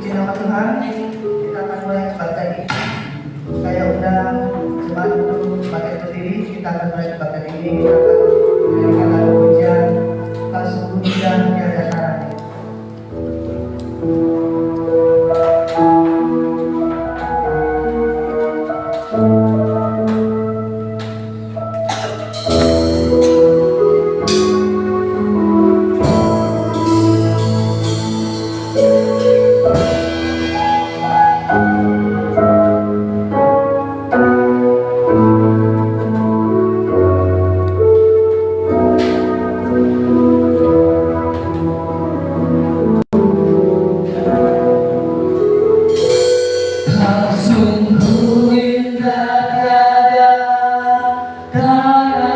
Di nama Tuhan, kita akan mulai kebaktian ini. Saya undang jemaat untuk bangkit berdiri. Kita akan mulai kebaktian ini. Kita akan menyanyikan lagu pujian Kau Sungguh Indah Tiada Tara.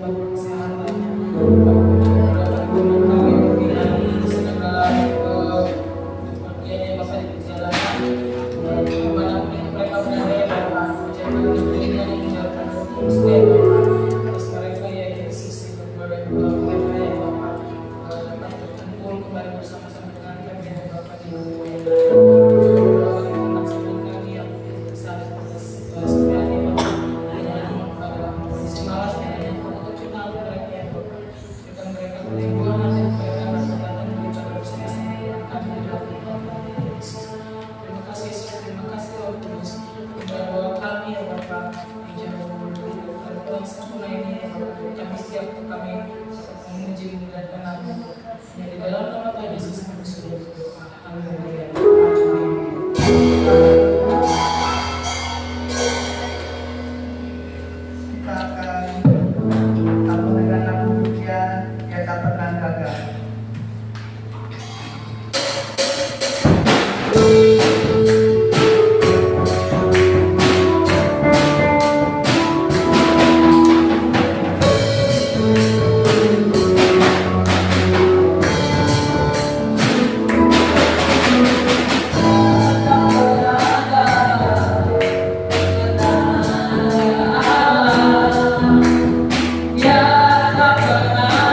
buat kesehatannya. Beberapa teman kami bilang sedangkan bagiannya masa di perjalanan dimanapun itu mereka berada ya Bapak, menjaga negerinya dan menjaga setiap terus mereka ya di sisi mereka ya Bapak dapat berkumpul kembali bersama-sama dengan kami ya Bapak di rumah yang lain. Juga beberapa teman sebelum kami yang saat sebenarnya Bapak pada kondisi malas dan untuk kenal mereka ya Bapak. Kita mereka perlindungan dan mereka berkembang berbicara bersama-sama dengan kami di dalam Bapak Yesus. Terima kasih Yesus, terima kasih Roh Kudus. Bahwa kami ya Bapak di jauh Tuhan sempurna ini ya Bapak, kami siap untuk kami memuji dan nama yang di dalam nama Tuhan Yesus kami sudah berdoa. Haleluya. Kita akan tampil dengan lagu pujian yang tak pernah gagal. Ya tak pernah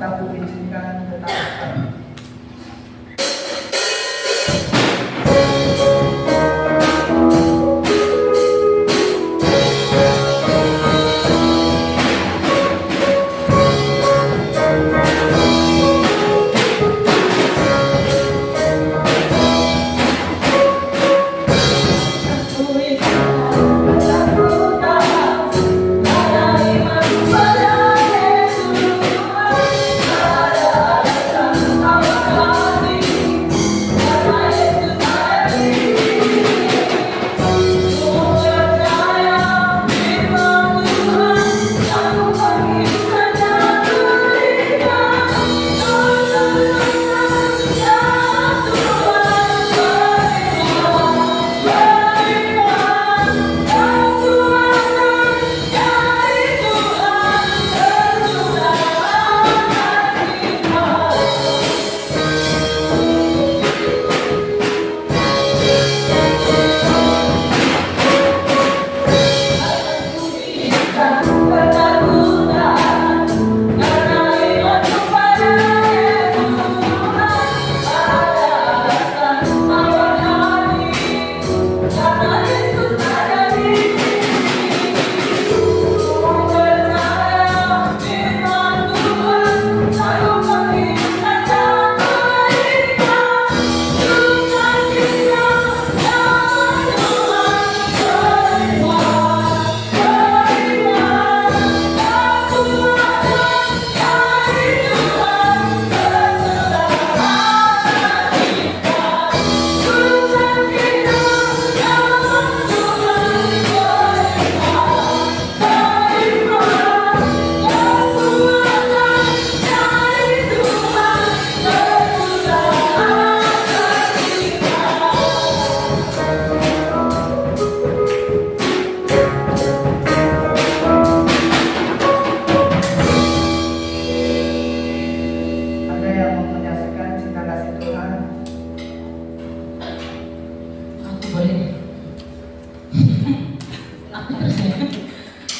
Tapi izinkan tetap kami.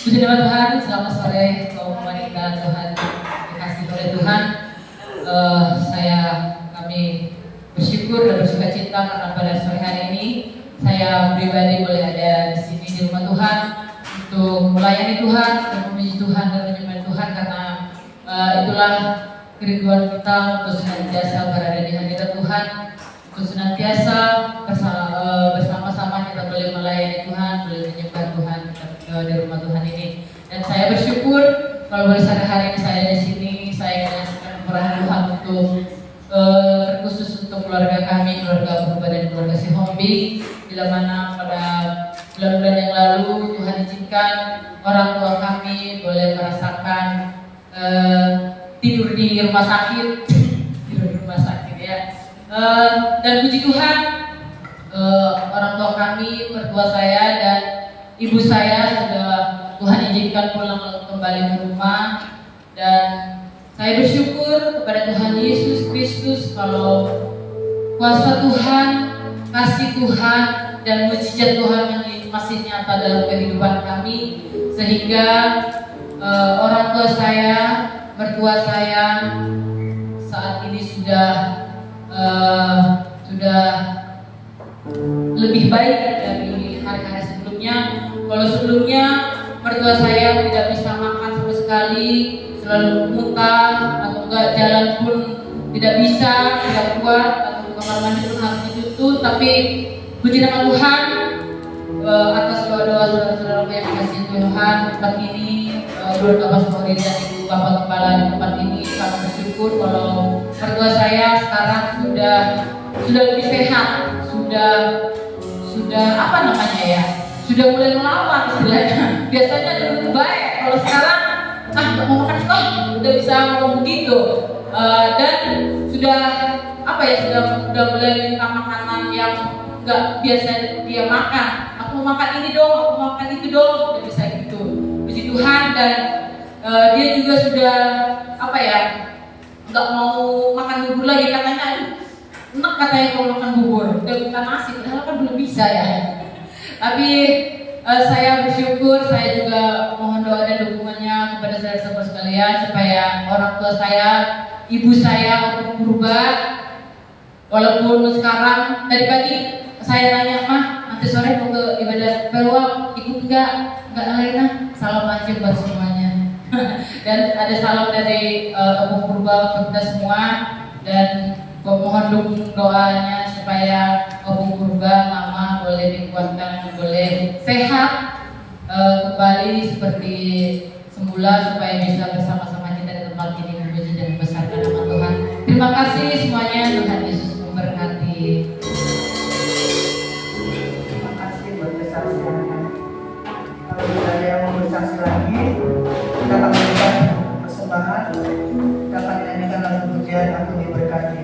Puji nama Tuhan, selamat sore kaum wanita Tuhan, dikasih oleh Tuhan. Kami bersyukur dan bersuka cita karena pada sore hari ini saya pribadi boleh ada di sini di rumah Tuhan untuk melayani Tuhan dan memuji Tuhan dan menyembah Tuhan karena itulah kerinduan kita untuk senantiasa berada di hadirat Tuhan, untuk senantiasa bersama-sama kita boleh melayani Tuhan, boleh menyembah Tuhan di rumah Tuhan ini. Dan saya bersyukur kalau boleh hari ini saya di sini, saya menyaksikan kemurahan Tuhan untuk terkhusus untuk keluarga kami, keluarga Purba dan keluarga si Hombi, bila mana pada bulan-bulan yang lalu Tuhan izinkan orang tua kami boleh merasakan tidur di rumah sakit, tidur di rumah sakit ya. Dan puji Tuhan, orang tua kami, mertua saya dan ibu saya sudah Tuhan izinkan pulang kembali ke rumah, dan saya bersyukur kepada Tuhan Yesus Kristus kalau kuasa Tuhan, kasih Tuhan, dan mujizat Tuhan yang masih nyata dalam kehidupan kami, sehingga orang tua saya, mertua saya saat ini sudah lebih baik dari hari-hari sebelumnya. Kalau sebelumnya mertua saya tidak bisa makan sama sekali, selalu muntah atau enggak jalan pun tidak bisa, tidak kuat, atau kamar mandi pun harus ditutup. Tapi puji nama Tuhan, atas doa-doa saudara-saudara yang dikasihi Tuhan, tempat ini keluarga Pastor Ori dan Ibu Bapak Kepala di tempat ini kami bersyukur kalau mertua saya sekarang sudah lebih sehat, sudah apa namanya ya, sudah mulai melawan istilahnya. Biasanya dulu baik, kalau sekarang nggak mau makan kok, udah bisa ngomong begitu, dan sudah apa ya, sudah mulai minta makanan yang nggak biasa dia makan. Aku mau makan ini dong, aku mau makan itu dong, udah bisa gitu. Puji Tuhan. Dan dia juga sudah apa ya, nggak mau makan bubur lagi, katanya enak katanya kalau makan bubur, udah bukan nasi, padahal kan belum bisa ya. Tapi saya bersyukur, saya juga mohon doa dan dukungannya kepada saudara-saudara sekalian supaya orang tua saya, ibu saya untuk berubah. Walaupun sekarang tadi pagi saya tanya, "Mah, nanti sore mau ke ibadah peluang, ikut enggak Alena?" Salam aja buat semuanya. Dan ada salam dari Opung Purba untuk kita semua, dan mohon dukung doanya supaya Opung Purba, Mama boleh dikuatkan, boleh sehat kembali seperti semula supaya bisa bersama-sama kita di tempat ini memuji dan membesarkan nama Tuhan. Terima kasih semuanya, Tuhan Yesus memberkati. Terima kasih buat kesaksiannya. Kalau tidak ada yang mau bersaksi lagi, kita akan memberikan persembahan. Kita akan menyanyikan lagu pujian Aku Diberkati.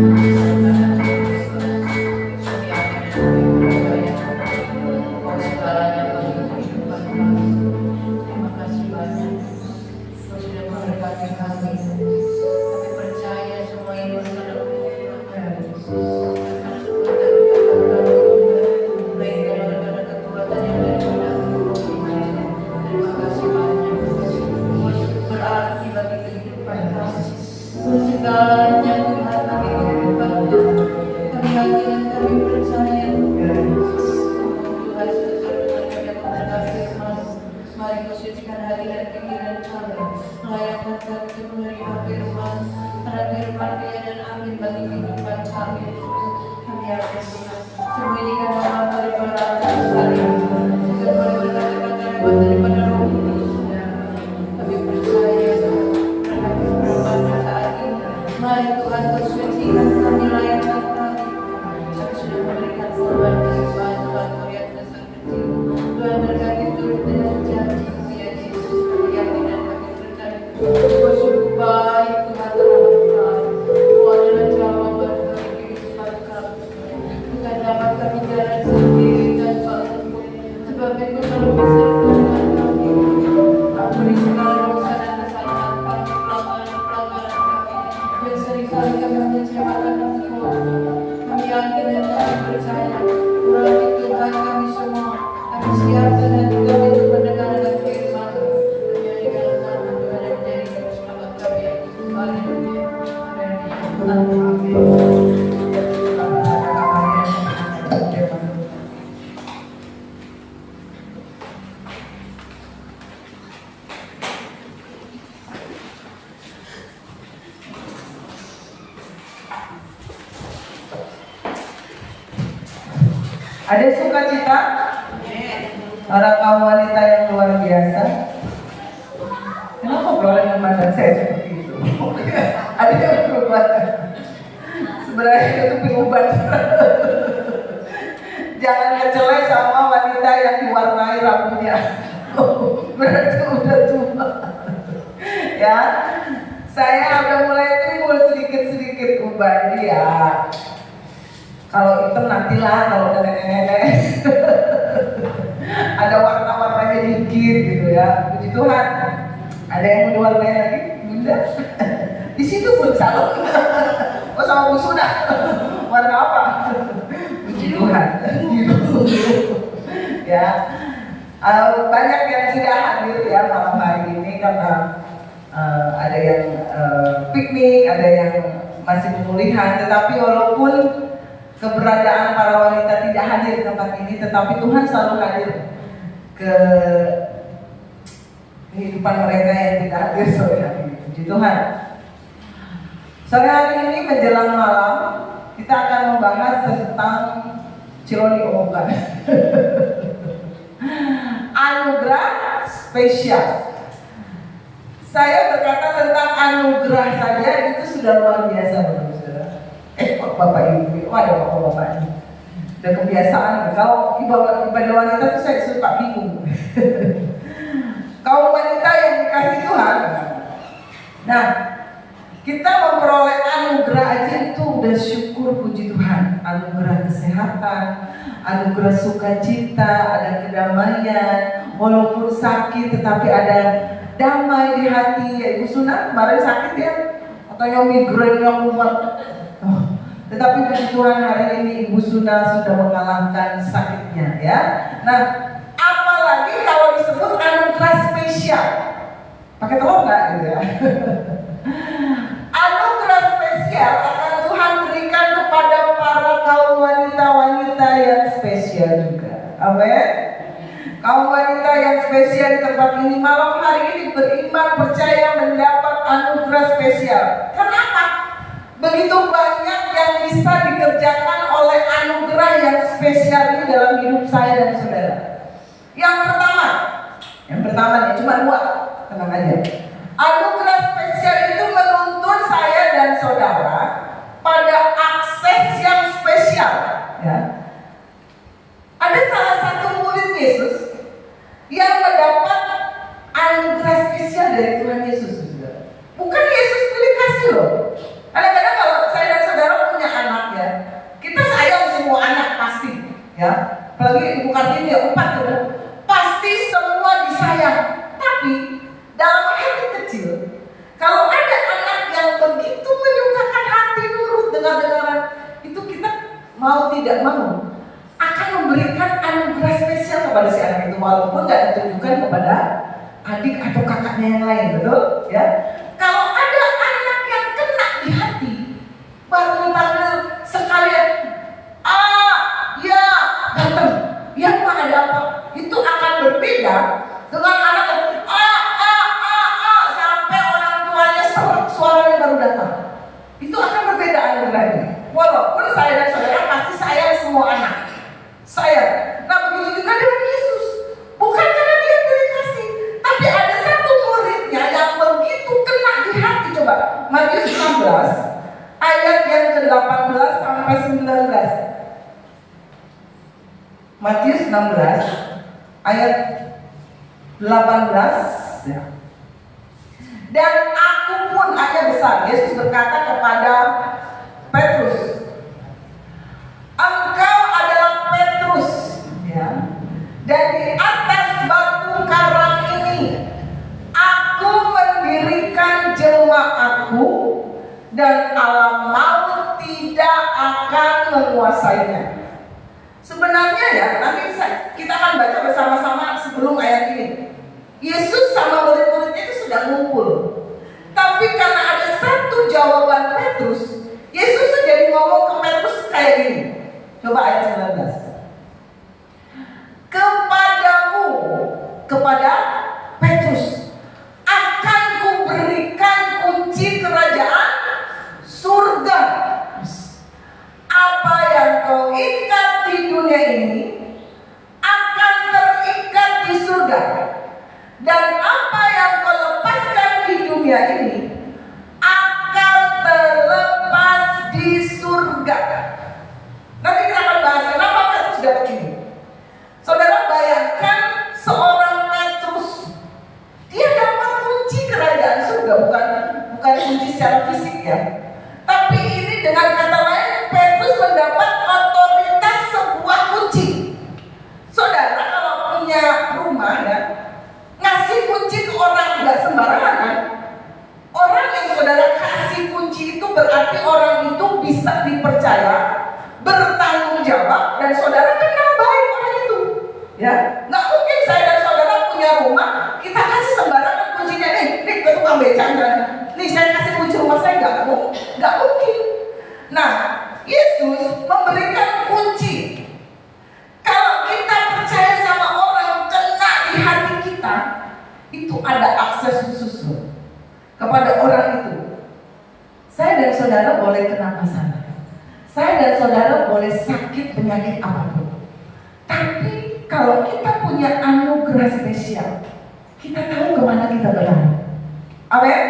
Terima kasih banyak. Kau sudah memberkati kami. Kami percaya semua ini adalah kekuatan yang terima kasih banyak. Berarti bagi kehidupan kami. Segalanya Tuhan bagi kehidupan kami. Kami yakin dan kami percaya. Tuhan sesungguhnya memberkati firman. Mari kau sucikan hati dan pikiran kami. Melayakkan kami untuk menerima firman. Karena firman dia dan amin bagi kehidupan kami. Kami yakin Tuhan. Semua ini karena amal daripada atas kami. Juga boleh berkata-kata lewat daripada Roh Kudus. Kami percaya Tuhan. Berkati firman saat ini. Mari Tuhan kau sucikan kami, layakkan kami. Kami sudah memberikan korban kehidupan Tuhan melihat dasar kecil. Tuhan berkati turut dengan janji ya Yesus. Kami yakin dan kami percaya. Kau sungguh baik Tuhan terhadap kami. Kau adalah jawaban bagi kehidupan kami. Bukan dapat kami jalan sendiri tanpa Engkau. Sebab Engkau selalu beserta dengan kami. Ampuni segala dosa dan kesalahan kami, pelanggaran-pelanggaran kami. Dan seringkali kami mengecewakan Engkau. Kami yakin dan kami percaya. Berarti Tuhan kami semua. Kami siap dan juga untuk mendengar dan firman. Kami di dalam nama Tuhan yang menjadi juru selamat kami yang hidup. Haleluya. Haleluya. Ada sukacita? Para kaum wanita yang luar biasa. Kenapa kau memandang saya seperti itu? Ada yang berubah. Sebenarnya itu berubah. Jangan kecelai sama wanita yang diwarnai rambutnya. Berarti udah tua. Ya, saya udah mulai timbul sedikit-sedikit ubah dia. Kalau hitam nantilah, kalau udah nenek-nenek ada warna-warnanya dikit gitu ya. Puji Tuhan. Ada yang mau diwarnai lagi? Bunda? Di situ pun salon. Oh sama Bu Suna. Warna apa? Puji Tuhan. Ya. Banyak yang sudah hadir ya malam hari ini karena ada yang piknik, ada yang masih pemulihan. Tetapi walaupun keberadaan para wanita tidak hadir di tempat ini, tetapi Tuhan selalu hadir ke kehidupan mereka yang tidak hadir sore hari ini. Puji Tuhan. Sore hari ini menjelang malam kita akan membahas tentang Cironi Omongan. Anugerah spesial. Saya berkata tentang anugerah saja itu sudah luar biasa, saudara. Bapak Ibu, ada bapak-bapak ini. Udah kebiasaan. Kalau ibadah wanita itu saya suka bingung. Kaum wanita yang dikasih Tuhan. Nah, kita memperoleh anugerah aja itu udah syukur, puji Tuhan. Anugerah kesehatan, anugerah sukacita, ada kedamaian. Walaupun sakit tetapi ada damai di hati. Ya Ibu Suna kemarin sakit ya, katanya migrain yang kuat. Tetapi puji Tuhan hari ini Ibu Suna sudah mengalahkan sakitnya ya. Nah, apalagi kalau disebut anugerah spesial. Pakai telur nggak gitu ya? Anugerah spesial akan Tuhan berikan kepada para kaum wanita-wanita yang spesial juga. Amin. Kaum wanita yang spesial di tempat ini malam hari ini beriman, percaya mendapat anugerah spesial. Kenapa? Begitu banyak yang bisa dikerjakan oleh anugerah yang spesial ini dalam hidup saya dan saudara. Yang pertama nih, cuma dua, tenang aja. Anugerah spesial itu menuntun saya dan saudara pada akses yang spesial. Ya. Ada salah satu murid Yesus yang mendapat anugerah spesial dari Tuhan Yesus. Bukan Yesus pilih kasih loh. Kadang-kadang kalau saya dan saudara punya ya, apalagi Ibu Kartini ya 4 tuh, pasti semua disayang. Tapi dalam hati kecil, kalau ada anak yang begitu menyukakan hati nurut dengar-dengaran, itu kita mau tidak mau akan memberikan anugerah spesial kepada si anak itu, walaupun nggak ditujukan kepada adik atau kakaknya yang lain, betul? Ya. Kalau ada anak yang kena di hati, baru dipanggil sekalian, ya datang, ya Pak ada apa? Itu akan berbeda dengan anak yang sampai orang tuanya serak suaranya baru datang. Itu akan berbeda anugerahnya. Walaupun saya dan saudara pasti sayang semua anak. Sayang. Nah begitu juga dengan Yesus. Bukan karena dia beri kasih, tapi ada satu muridnya yang begitu kena di hati. Coba Matius 16 ayat yang ke-18 sampai 19. Matius 16 ayat 18 ya. Dan aku pun ayat besar, Yesus berkata kepada Petrus, engkau adalah Petrus ya, dan di atas batu karang ini aku mendirikan jemaatku, dan alam maut tidak akan menguasainya. Sebenarnya ya, nanti kita akan baca bersama-sama sebelum ayat ini. Yesus sama murid-muridnya itu sudah ngumpul. Tapi karena ada satu jawaban Petrus, Yesus jadi ngomong ke Petrus kayak gini. Coba ayat 19. Kepadamu, kepada Petrus, akan kuberikan kunci kerajaan surga. Apa yang kau ikat di dunia ini akan terikat di surga, dan apa yang kau lepaskan di dunia ini akan terlepas di surga. Nanti kita akan bahas kenapa Petrus dapat ini. Saudara bayangkan seorang Petrus, dia dapat kunci kerajaan surga, bukan kunci secara fisik ya. Tapi ini dengan kata lain, Petrus mendapat otoritas sebuah kunci. Saudara kalau punya rumah ya, ngasih kunci ke orang nggak sembarangan kan? Orang yang saudara kasih kunci itu berarti orang itu bisa dipercaya, bertanggung jawab, dan saudara kenal baik orang itu. Ya, nggak mungkin saya dan saudara punya rumah, kita kasih sembarangan kuncinya. Nih ke tukang becanya. Nih saya kasih kunci rumah saya, nggak mungkin. Nah, Yesus memberikan kunci. Kalau kita percaya sama orang kena di hati kita, itu ada akses khusus kepada orang itu. Saya dan saudara boleh kena masalah. Saya dan saudara boleh sakit penyakit apapun. Tapi kalau kita punya anugerah spesial, kita tahu kemana kita berlari. Amin.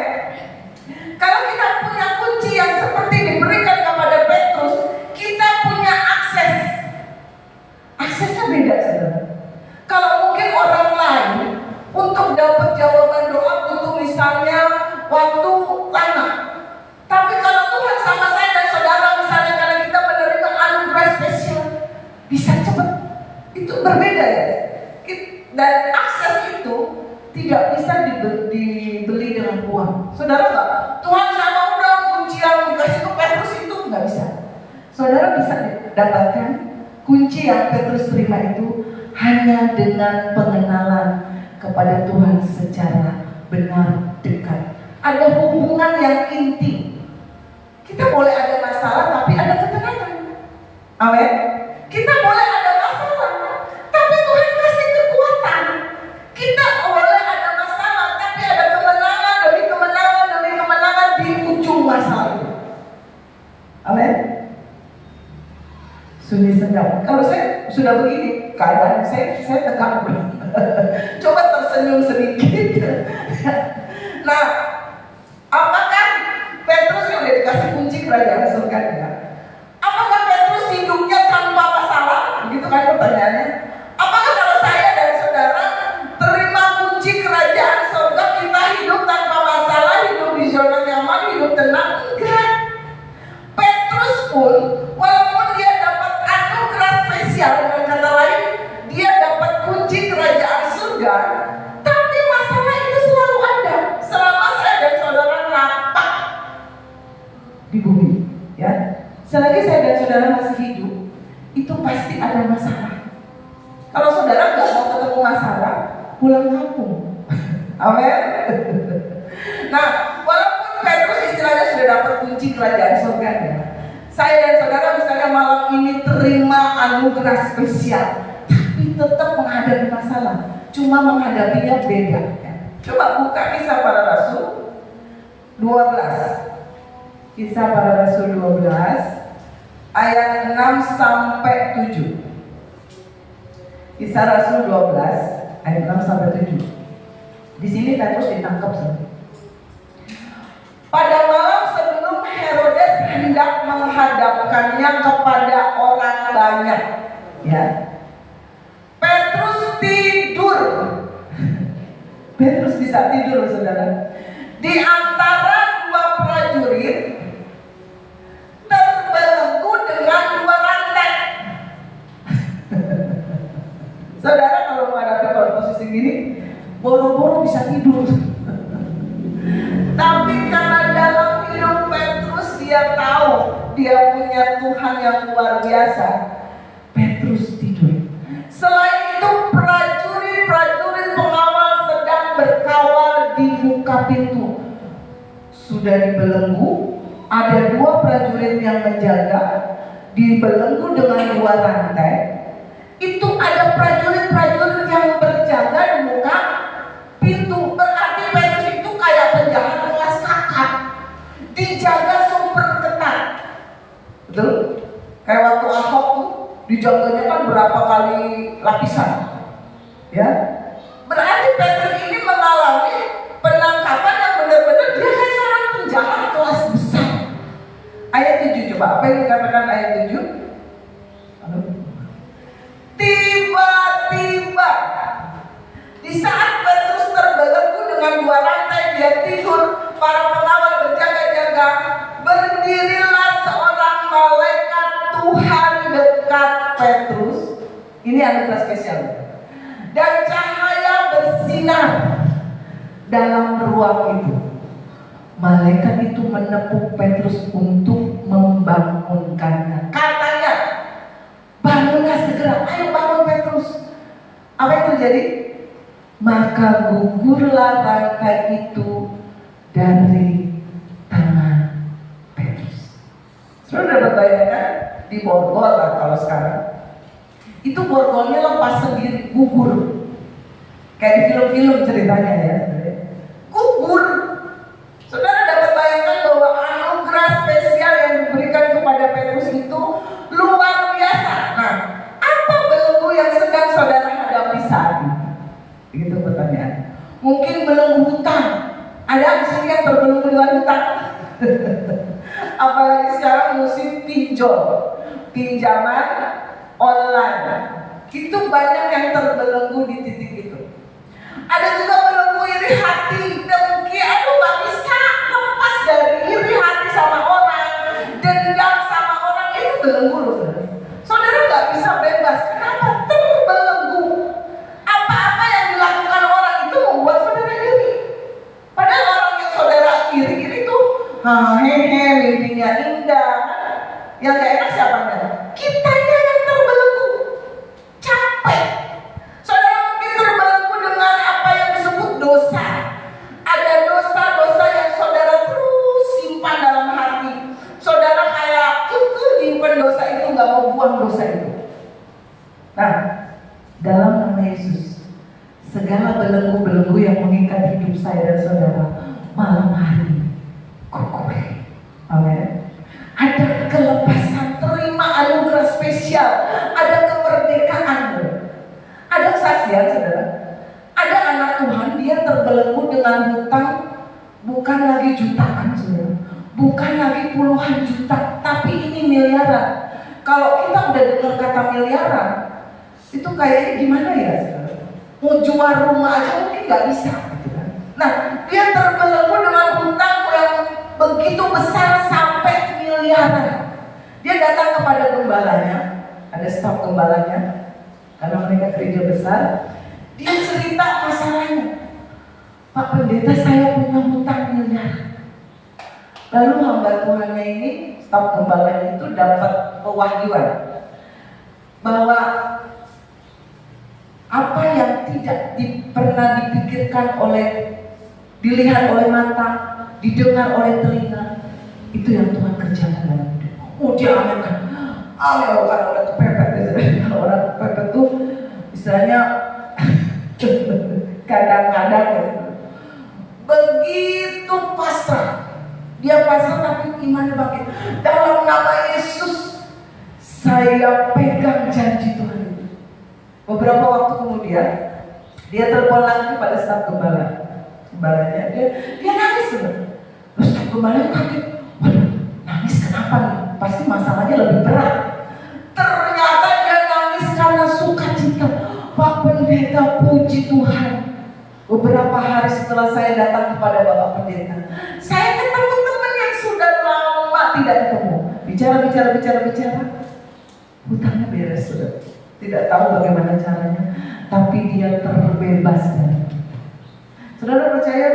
Kalau kita punya kunci yang seperti diberikan kepada Petrus, kita punya akses. Aksesnya beda saudara. Kalau mungkin orang lain untuk dapat jawaban doa butuh misalnya waktu lama. Tapi kalau Tuhan sama saya dan saudara misalnya karena kita menerima anugerah spesial, bisa cepat. Itu berbeda ya. Dan akses itu tidak bisa dibeli dengan uang. Saudara nggak? Tuhan sama udah kunci yang dikasih ke Petrus itu nggak bisa. Saudara bisa dapatkan kunci yang Petrus terima itu hanya dengan pengenalan kepada Tuhan secara benar dekat. Ada hubungan yang intim. Kita boleh ada masalah tapi ada ketenangan. Amin. Kita boleh ada masalah tapi Tuhan kasih kekuatan. Kita boleh ada masalah tapi ada kemenangan demi kemenangan demi kemenangan di ujung masalah itu. Amin. Sunyi senyum. Kalau saya sudah begini keadaan saya tegak. Coba tersenyum sedikit. Nah, apakah Petrus yang udah dikasih kunci kerajaan surga ya? Apakah Petrus hidupnya tanpa masalah? Begitu kan pertanyaannya. Apakah kalau saya dan saudara terima kunci kerajaan surga, kita hidup tanpa masalah, hidup di zona nyaman, hidup tenang? Enggak. Petrus pun walaupun dia dapat anugerah spesial dengan saya dan saudara masih hidup, itu pasti ada masalah. Kalau saudara nggak mau ketemu masalah, pulang kampung. Amin. Nah, walaupun Petrus istilahnya sudah dapat kunci kerajaan surga, saya dan saudara misalnya malam ini terima anugerah spesial, tapi tetap menghadapi masalah. Cuma menghadapinya beda. Coba buka Kisah Para Rasul 12. Kisah Para Rasul 12 ayat 6 sampai 7. Kisah Rasul 12 ayat 6 sampai 7. Di sini Petrus ditangkap sendiri. Pada malam sebelum Herodes hendak menghadapkannya kepada orang banyak, ya, Petrus tidur. Petrus bisa tidur, saudara. Di antara dua prajurit terbelenggu dengan dua rantai. Saudara kalau menghadapi posisi gini, boro-boro bisa tidur. Tapi karena dalam hidup Petrus dia tahu dia punya Tuhan yang luar biasa, Petrus tidur. Selain itu prajurit pengawal sedang berkawal di muka pintu. Sudah dibelenggu, ada dua prajurit yang menjaga, dibelenggu dengan dua rantai. Itu ada prajurit yang berjaga di muka pintu. Berarti Petrus itu kayak penjaga kelas kakap, dijaga super ketat. Betul? Kayak waktu Ahok tuh dijaganya kan berapa kali lapisan, ya. Berarti Petrus ini mengalami penangkapan yang benar-benar dia kayak seorang penjahat kelas besar. Ayat 7 coba, apa yang dikatakan ayat 7? Tiba-tiba di saat Petrus terbelenggu dengan dua rantai, dia tidur, para pengawal berjaga-jaga, berdirilah seorang malaikat Tuhan dekat Petrus. Ini anugerah spesial. Dan cahaya bersinar dalam ruang itu. Malaikat itu menepuk Petrus untuk membangunkannya. Katanya, bangunlah segera, ayo bangun Petrus. Apa yang terjadi? Maka gugurlah rantai itu dari tangan Petrus. Saudara dapat bayangkan di borgol lah kalau sekarang. Itu borgolnya lepas sendiri, gugur. Kayak di film-film ceritanya ya. Gugur. Saudara dapat bayangkan bahwa anugerah spesial yang diberikan kepada Petrus itu luar biasa. Nah, apa belenggu yang sedang saudara hadapi saat ini? Begitu pertanyaan. Mungkin belenggu hutang. Ada di sini yang terbelenggu dengan hutang. Apalagi sekarang musim pinjol, pinjaman online. Itu banyak yang terbelenggu di titik itu. Ada juga belenggu iri hati, dengki, aduh gak bisa lepas dari iri hati sama orang, dendam sama orang, itu belenggu loh saudara. Saudara gak bisa bebas, kenapa? Terbelenggu. Apa-apa yang dilakukan orang itu membuat saudara iri. Padahal orang yang saudara iri tuh hehe, mimpinya indah. Yang gak enak siapanya? Kitanya yang terbelenggu, capek. Saudara mungkin terbelenggu dengan apa yang disebut dosa. Ada dosa-dosa yang saudara terus simpan dalam hati. Saudara kayak nyimpen dosa itu, gak mau buang dosa itu. Nah, dalam nama Yesus, segala belenggu-belenggu yang mengikat hidup saya dan saudara malam hari gugur. Amin. Ada kelepasan, terima anugerah spesial, ada kemerdekaan. Ada kesaksian saudara. Ada anak Tuhan, dia terbelenggu dengan hutang bukan lagi jutaan saudara, bukan lagi puluhan juta, tapi ini miliaran. Kalau kita udah dengar kata miliaran, itu kayaknya gimana ya saudara? Mau jual rumah aja mungkin nggak bisa gitu kan. Nah, dia terbelenggu dengan hutang yang begitu besar sampai miliaran. Dia datang kepada gembalanya, ada staf gembalanya, karena mereka gereja besar. Dia cerita masalahnya. Pak Pendeta, saya punya hutang miliar. Lalu hamba Tuhannya ini staf gembala itu dapat pewahyuan bahwa apa yang tidak pernah dipikirkan dilihat oleh mata, didengar oleh telinga, itu yang Tuhan kerjakan dalam hidup. Dia amalkan. Kalau udah kepepet, orang kepepet tuh istilahnya kadang-kadang begitu pasrah. Dia pasrah tapi iman bangkit. Dalam nama Yesus, saya pegang janji Tuhan itu. Beberapa waktu kemudian, dia telepon lagi pada staf gembalanya. Dia nangis sebenarnya. Terus staf gembalanya kaget. Waduh, nangis kenapa nih? Pasti masalahnya lebih berat. Ternyata dia nangis karena sukacita. Pak Pendeta, puji Tuhan. Beberapa hari setelah saya datang kepada Bapak Pendeta, saya ketemu teman yang sudah lama tidak ketemu. Bicara. Hutangnya beres sudah. Tidak tahu bagaimana caranya, tapi dia terbebas dari itu. Saudara percaya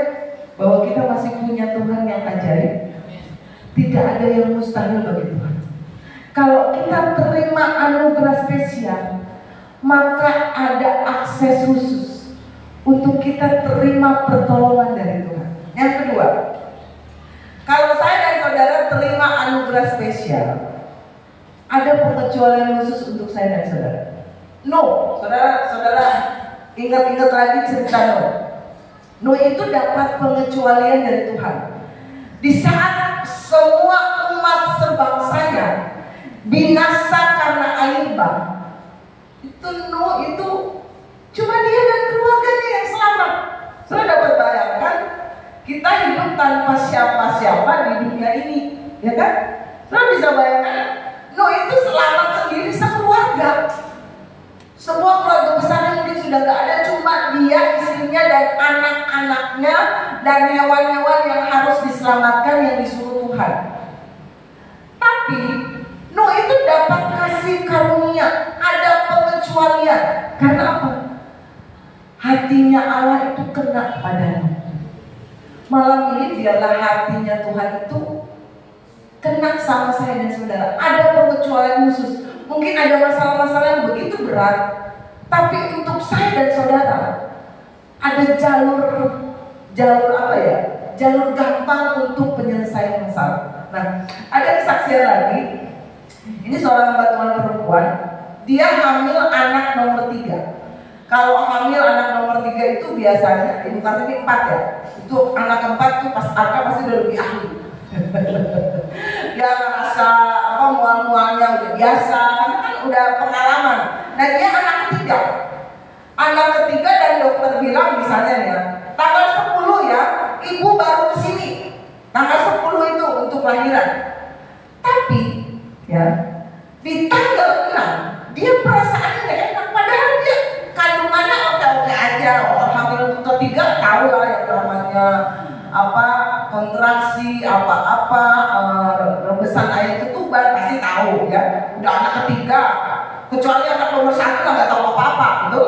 bahwa kita masih punya Tuhan yang ajaib? Tidak ada yang mustahil bagi Tuhan. Kalau kita terima anugerah spesial, maka ada akses khusus untuk kita terima pertolongan dari Tuhan. Yang kedua, kalau saya dan saudara terima anugerah spesial, ada pengecualian khusus untuk saya dan saudara. No, saudara ingat-ingat lagi cerita Nuh. Nuh itu dapat pengecualian dari Tuhan. Di saat semua umat sebangsanya binasa karena air bah, itu Nuh itu cuma dia dan keluarganya yang selamat. Saudara dapat bayangkan, kita hidup tanpa siapa-siapa di dunia ini, ya kan? Saudara bisa bayangkan, Nuh itu selamat sendiri sekeluarga. Semua keluarga besarnya mungkin sudah gak ada, cuma dia, istrinya, dan anak-anaknya, dan hewan-hewan yang harus diselamatkan yang disuruh Tuhan. Tapi Nuh itu dapat kasih karunia, ada pengecualian. Karena apa? Hatinya Allah itu kena padanya. Malam ini biarlah hatinya Tuhan itu kena sama saya dan saudara. Ada pengecualian khusus. Mungkin ada masalah-masalah yang begitu berat, tapi untuk saya dan saudara ada jalur apa ya? Jalur gampang untuk penyelesaian masalah. Nah, ada kesaksian lagi. Ini seorang hamba Tuhan perempuan, dia hamil anak nomor 3. Kalau hamil anak nomor 3 itu biasanya, ibu kata ini 4 ya. Itu anak keempat tuh pas angka pasti udah lebih ahli. Dia merasa mual-mualnya udah biasa, karena kan udah pengalaman. Nah dia anak ketiga. Anak ketiga dan dokter bilang misalnya ya, tanggal 10 ya, ibu baru kesini. Tanggal 10 itu untuk lahiran. Tapi ya, di tanggal 6 dia perasaannya gak enak. Padahal dia kandungannya oke-oke aja. Hamil ketiga tahu lah yang namanya kontraksi, rebesan air ketuban pasti tahu ya. Udah anak ketiga, kecuali anak nomor 1 nggak tahu apa-apa, gitu.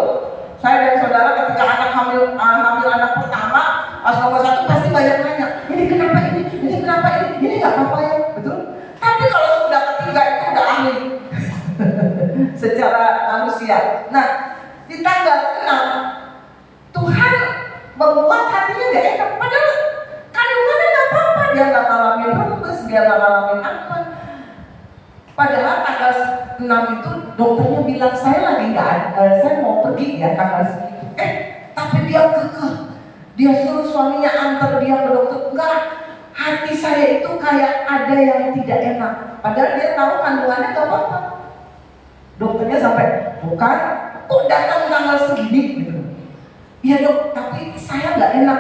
Saya dan saudara ketika anak hamil anak pertama, pas nomor 1 pasti banyak nanya, ini kenapa ini nggak apa-apa ya, betul. Tapi kalau sudah ketiga itu udah ahli secara manusia. Nah, di tanggal 6 Tuhan membuat hatinya gak enak. Padahal kandungannya gak apa-apa, dia gak ngalamin rembes, dia gak ngalamin apa. Padahal tanggal 6 itu dokternya bilang saya lagi saya mau pergi ya tanggal segitu. Tapi dia kekeh. Dia suruh suaminya antar dia ke dokter. Enggak, hati saya itu kayak ada yang tidak enak. Padahal dia tahu kandungannya gak apa-apa. Dokternya sampai, bukan, kok datang tanggal segini gitu. Iya dok, tapi saya nggak enak,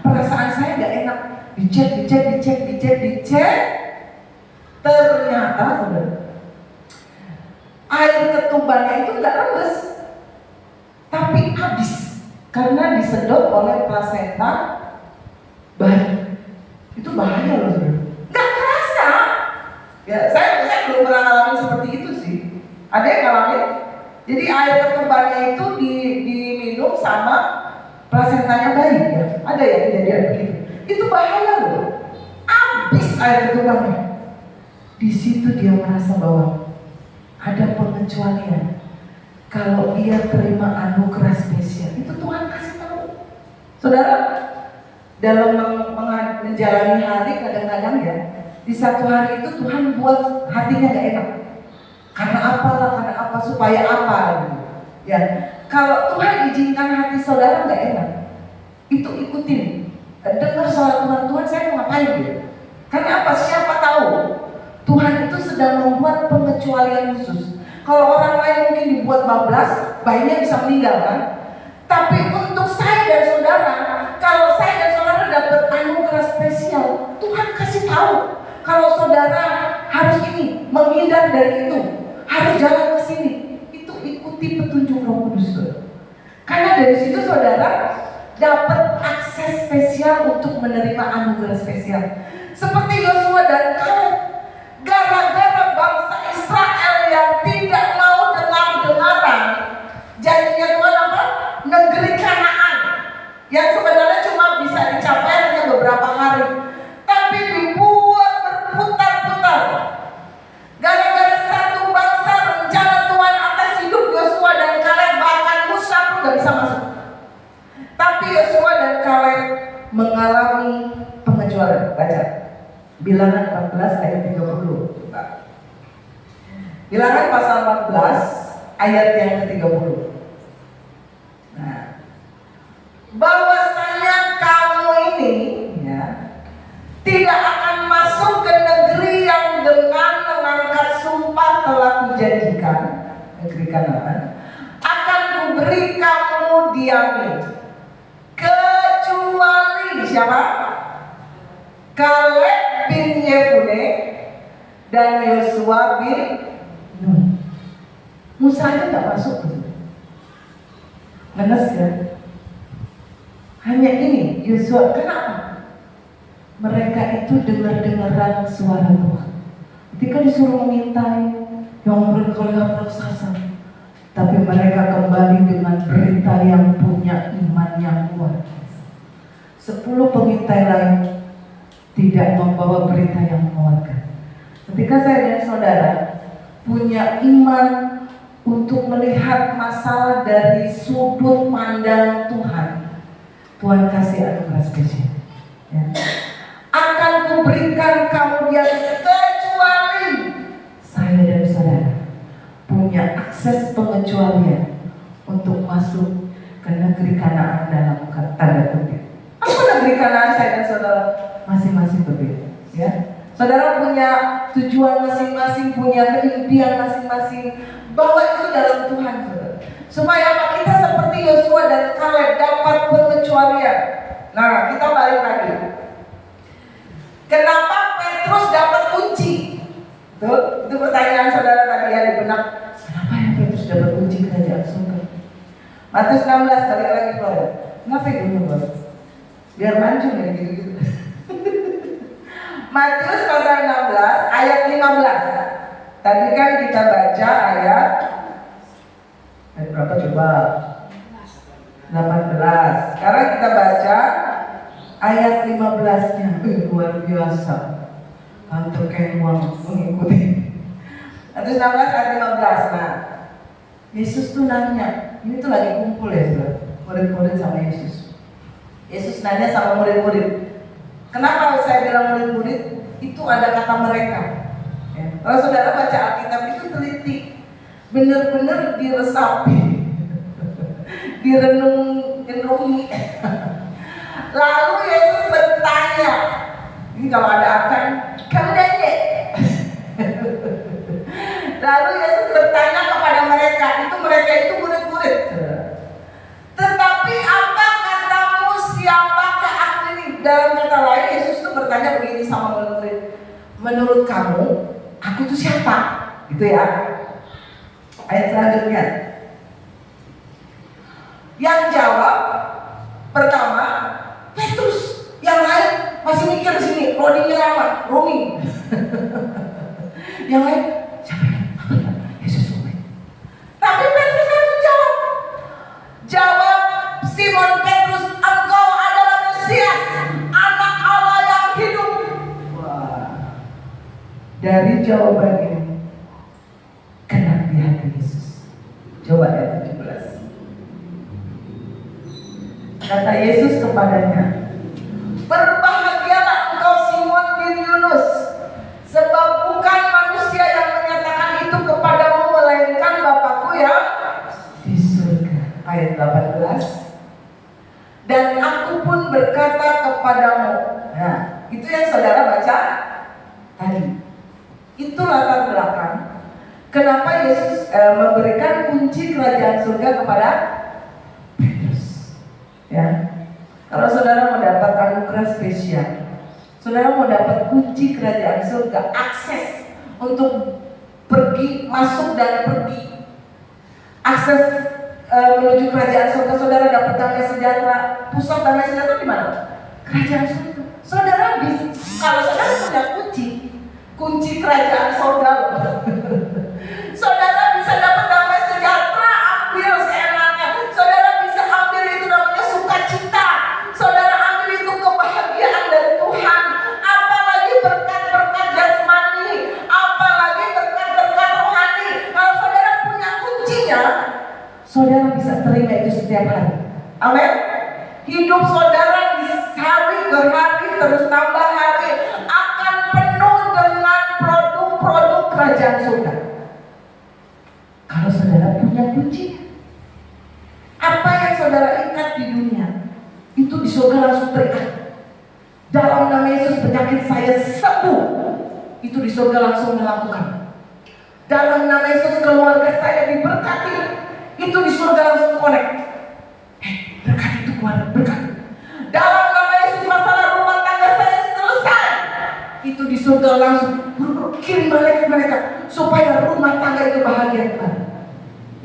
perasaan saya nggak enak. Dicek. Ternyata air ketubannya itu nggak rembes, tapi habis karena disedot oleh plasenta bayi. Itu bahaya loh saudara. Nggak kerasa. Ya saya belum pernah ngalamin seperti itu sih. Ada yang ngalamin? Jadi air ketubannya itu diminum sama plasentanya bayi ya. Ada ya kejadian begitu. Itu bahaya loh. Habis air ketubannya. Di situ dia merasa bahwa ada pengecualian. Kalau dia terima anugerah spesial, itu Tuhan kasih tahu. Saudara, dalam menjalani hari kadang-kadang ya, di satu hari itu Tuhan buat hatinya gak enak. Karena apalah, karena apa, supaya apa gitu. Ya, kalau Tuhan izinkan hati saudara gak enak, itu ikutin. Dengar suara Tuhan, Tuhan saya mau ngapain gitu. Karena apa? Siapa tahu Tuhan itu sedang membuat pengecualian khusus. Kalau orang lain mungkin dibuat bablas, bayinya bisa meninggal kan? Tapi untuk saya dan saudara, kalau saya dan saudara dapat anugerah spesial, Tuhan kasih tahu kalau saudara harus ini, menghindar dari itu, harus jalan ke sini. Itu ikuti petunjuk Roh Kudus. Karena dari situ saudara dapat akses spesial untuk menerima anugerah spesial. Seperti Yosua dan Kaleb, gara-gara bangsa Israel yang tidak mau dengar-dengaran janjinya Tuhan apa? Negeri Kanaan yang sebenarnya cuma bisa dicapai hanya beberapa hari, tapi dibuat berputar-putar. Gara-gara satu bangsa, rencana Tuhan atas hidup Yosua dan Kaleb, bahkan Musa pun gak bisa masuk. Tapi Yosua dan Kaleb mengalami pengecualian. Baca Bilangan 14 ayat 30. Bilangan pasal 14 ayat yang ke-30. Nah, bahwasanya kamu ini ya tidak akan masuk ke negeri yang dengan mengangkat sumpah telah kujanjikan, negeri Kanaan, akan kuberi kamu diami, kecuali siapa? Kaleb bin Yefune dan Yosua bin Nun. Musa aja tak masuk. Ngenes ya. Hanya ini Yosua. Kenapa? Mereka itu dengar-dengaran suara Tuhan. Ketika disuruh mengintai, yang berkelihat raksasa, tapi mereka kembali dengan berita yang punya iman yang kuat. 10 pengintai lain tidak membawa berita yang menguatkan. Ketika saya dan saudara punya iman untuk melihat masalah dari sudut pandang Tuhan, Tuhan kasih anugerah spesial. Ya. Akan kuberikan kamu yang kecuali saya dan saudara punya akses pengecualian untuk masuk ke negeri Kanaan dalam tanda kutip. Apa negeri Kanaan saya dan saudara? Masing-masing berbeda, ya. Saudara punya tujuan masing-masing, punya keimpian masing-masing, bahwa itu dalam Tuhan, saudara. Supaya apa? Kita seperti Yosua dan Kaleb dapat pengecualian. Nah, kita balik lagi. Kenapa Petrus dapat kunci? Itu pertanyaan saudara tadi ya di benak. Kenapa ya Petrus dapat kunci kerajaan surga? Matius 16 balik lagi Flora. Kenapa itu Bos? Biar mancung ya gitu-gitu. Matius pasal 16 ayat 15. Tadi kan kita baca ayat berapa coba? 18. Sekarang kita baca ayat 15-nya. Luar biasa. Kantor Kenwang mengikuti. Matius 16 ayat 15. Nah, Yesus tuh nanya. Ini tuh lagi kumpul ya, saudara. Murid-murid sama Yesus. Yesus nanya sama murid-murid. Kenapa saya bilang murid-murid? Itu ada kata mereka. Ya. Kalau saudara baca Alkitab itu teliti, benar-benar diresapi, direnungi. Lalu Yesus bertanya, ini kalau ada akan, kamu nanya. Lalu Yesus bertanya kepada mereka itu murid-murid. Tetapi apa katamu, siapakah aku ini? Dalam kata lain Yesus itu bertanya begini sama murid-murid, menurut kamu aku itu siapa? Gitu ya. Ayat selanjutnya. Yang jawab pertama Petrus, yang lain masih mikir di sini, Rodinya lama, roaming. Yang lain siapa ya? Yesus roaming. Tapi Petrus langsung jawab. Jawab Simon Petrus, engkau adalah Mesias, Anak Allah yang hidup. Wah. Dari jawabannya kena di hati Yesus. Coba ayat 17. Kata Yesus kepadanya, "Berbahagialah engkau Simon bin Yunus, sebab bukan manusia yang menyatakan itu kepadamu, melainkan Bapa-Ku yang di surga." Ayat 18. "Dan aku pun berkata kepadamu." Nah, itu yang saudara baca tadi. Itu latar belakang kenapa Yesus memberikan kunci kerajaan surga kepada Petrus. Ya, kalau saudara mau dapat anugerah spesial, saudara mau dapat kunci kerajaan surga, akses untuk pergi, masuk dan pergi, akses menuju kerajaan surga, saudara dapat damai sejahtera. Pusat damai sejahtera di mana? Kerajaan surga. Saudara bisa, kalau saudara punya kunci kerajaan surga, saudara bisa dapat damai sejahtera, ambil seenaknya. Saudara bisa ambil itu namanya sukacita. Saudara ambil itu kebahagiaan dari Tuhan. Apalagi berkat-berkat jasmani, apalagi berkat-berkat rohani. Kalau saudara punya kuncinya, saudara bisa terima itu setiap hari. Amin. Hidup saudara di hari ke hari, terus tambah hari, akan penuh dengan produk-produk kerajaan surga. Kalau saudara punya kunci, apa yang saudara ikat di dunia, itu di surga langsung terikat. Dalam nama Yesus penyakit saya sembuh, itu di surga langsung melakukan. Dalam nama Yesus keluarga saya diberkati, itu di surga langsung connect. Berkat itu keluar, berkat. Dalam nama Yesus masalah rumah tangga saya selesai, itu di surga langsung kirim malaikat-malaikat supaya rumah tangga itu bahagia kembali.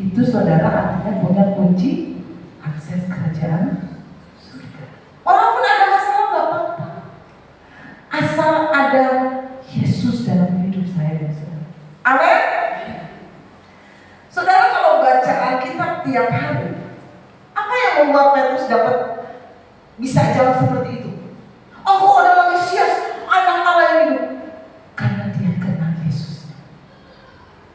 Itu saudara artinya punya kunci akses kerajaan surga. Walaupun ada masalah gak apa-apa, asal ada Yesus dalam hidup saya dan saudara. Amin. Saudara kalau baca Alkitab tiap hari, apa yang membuat Petrus dapat bisa jawab seperti itu? "Aku adalah Mesias, anak Allah yang hidup." Karena dia kenal Yesus.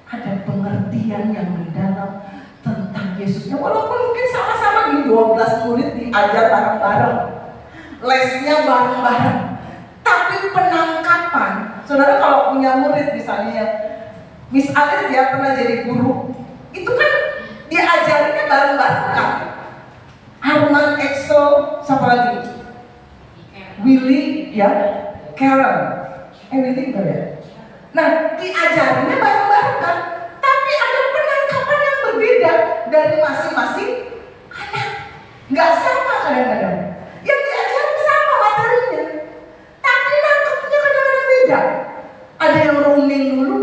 Ada pengertian yang mendalam tentang Yesusnya. Walaupun mungkin sama-sama di 12 murid diajar bareng-bareng, lesnya bareng-bareng, tapi penangkapan. Saudara kalau punya murid misalnya, Miss Alir dia pernah jadi guru, itu kan diajarinnya bareng-bareng kan. Arman, Excel, siapa lagi? Willy, ya, Karen, Willy enggak ya? Nah, diajarinnya bareng-bareng kan, tapi ada penangkapan yang berbeda dari masing-masing anak. Nggak sama kadang-kadang. Yang diajarin sama materinya, tapi nangkapnya kadang-kadang beda. Ada yang roaming dulu,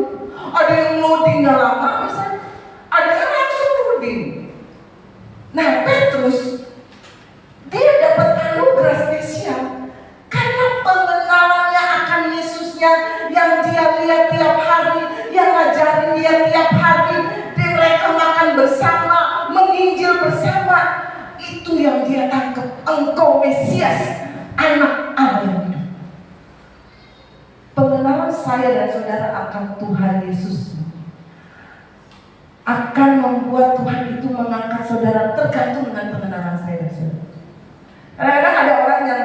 ada yang loadingnya lama misalnya, ada yang langsung loading. Nah, Petrus dia dapat anugerah spesial karena pengenalannya akan Yesusnya yang dia lihat tiap hari, yang ngajarin dia tiap hari, mereka makan bersama, menginjil bersama. Itu yang dia tangkap, engkau Mesias, anak Allah yang hidup. Pengenalan saya dan saudara akan Tuhan Yesus akan membuat Tuhan itu mengangkat saudara tergantung dengan pengenalan saya dan saudara. Kadang-kadang ada orang yang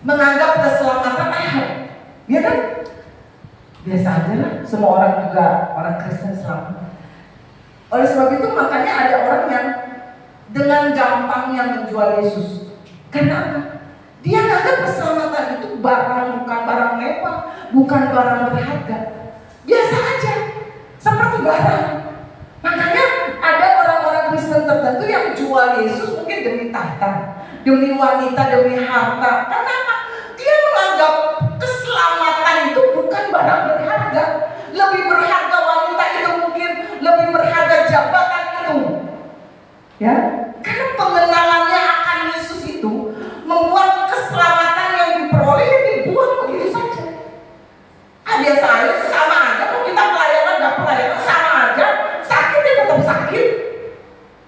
menganggap keselamatan ahad, ya kan? Biasa aja lah, semua orang juga orang Kristen selamat. Oleh sebab itu makanya ada orang yang dengan gampangnya menjual Yesus. Karena apa? Dia menganggap keselamatan itu barang, bukan barang mewah, bukan barang berharga. Biasa aja, seperti barang. Makanya ada orang-orang Kristen tertentu yang jual Yesus mungkin demi tahta, demi wanita, demi harta. Kenapa? Dia menganggap keselamatan itu bukan barang berharga. Lebih berharga wanita itu mungkin, lebih berharga jabatan itu. Ya, karena pengenalannya akan Yesus itu membuat keselamatan yang diperoleh dibuang begitu saja. Biasa aja, sama aja. Kalau kita pelayanan nggak pelayanan, sama aja. Sakit ya tetap sakit.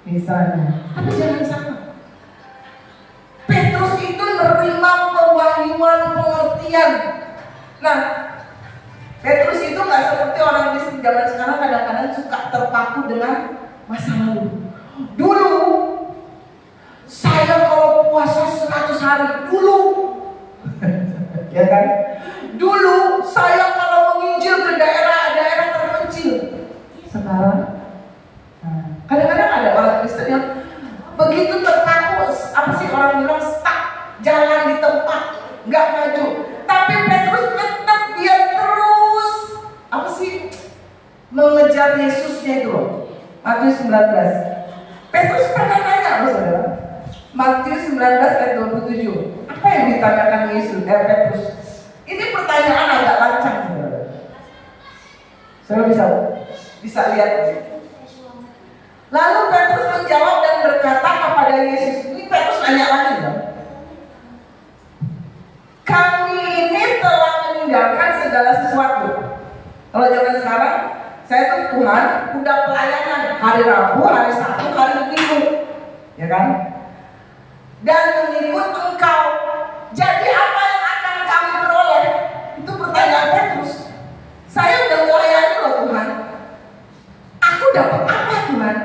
Misalnya, tapi jangan sama. Petrus itu menerima pewahyuan pengertian. Nah, Petrus nggak seperti orang Kristen zaman sekarang kadang-kadang suka terpaku dengan masa lalu. Dulu saya kalau puasa 100 hari dulu, Ya kan? dulu saya kalau menginjil ke daerah-daerah terpencil. Sekarang Kadang-kadang ada orang Kristen yang begitu terpaku, apa sih orang bilang stuck, jalan di tempat, nggak maju. Tapi Petrus tetap dia terus apa sih mengejar Yesusnya itu loh. Matius 19. Petrus pernah nanya loh saudara. Matius 19 ayat 27. Apa yang ditanyakan Yesus? Petrus. Ini pertanyaan agak lancang saudara. Saudara bisa lihat. Lalu Petrus menjawab dan berkata kepada Yesus. Ini Petrus nanya lagi loh. Kami ini telah meninggalkan segala sesuatu. Kalau zaman sekarang, saya tuh Tuhan udah pelayanan hari Rabu, hari Sabtu, hari Minggu, ya kan? Dan mengikut Engkau. Jadi apa yang akan kami peroleh? Itu pertanyaan Petrus. Saya udah melayani loh Tuhan. Aku dapat apa Tuhan?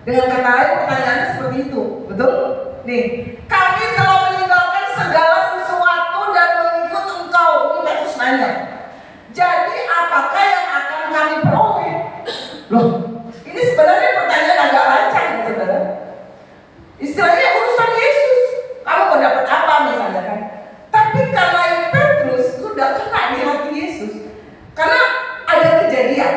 Dengan kata lain pertanyaannya seperti itu, betul? Nih, kami telah meninggalkan segala sesuatu dan mengikut Engkau. Ini Petrus nanya. Jadi apakah yang akan kami peroleh? Loh, ini sebenarnya pertanyaan agak lancang ya saudara. Istilahnya urusan Yesus. Kamu mau dapat apa misalnya kan? Tapi karena Petrus sudah kena di hati Yesus. Karena ada kejadian.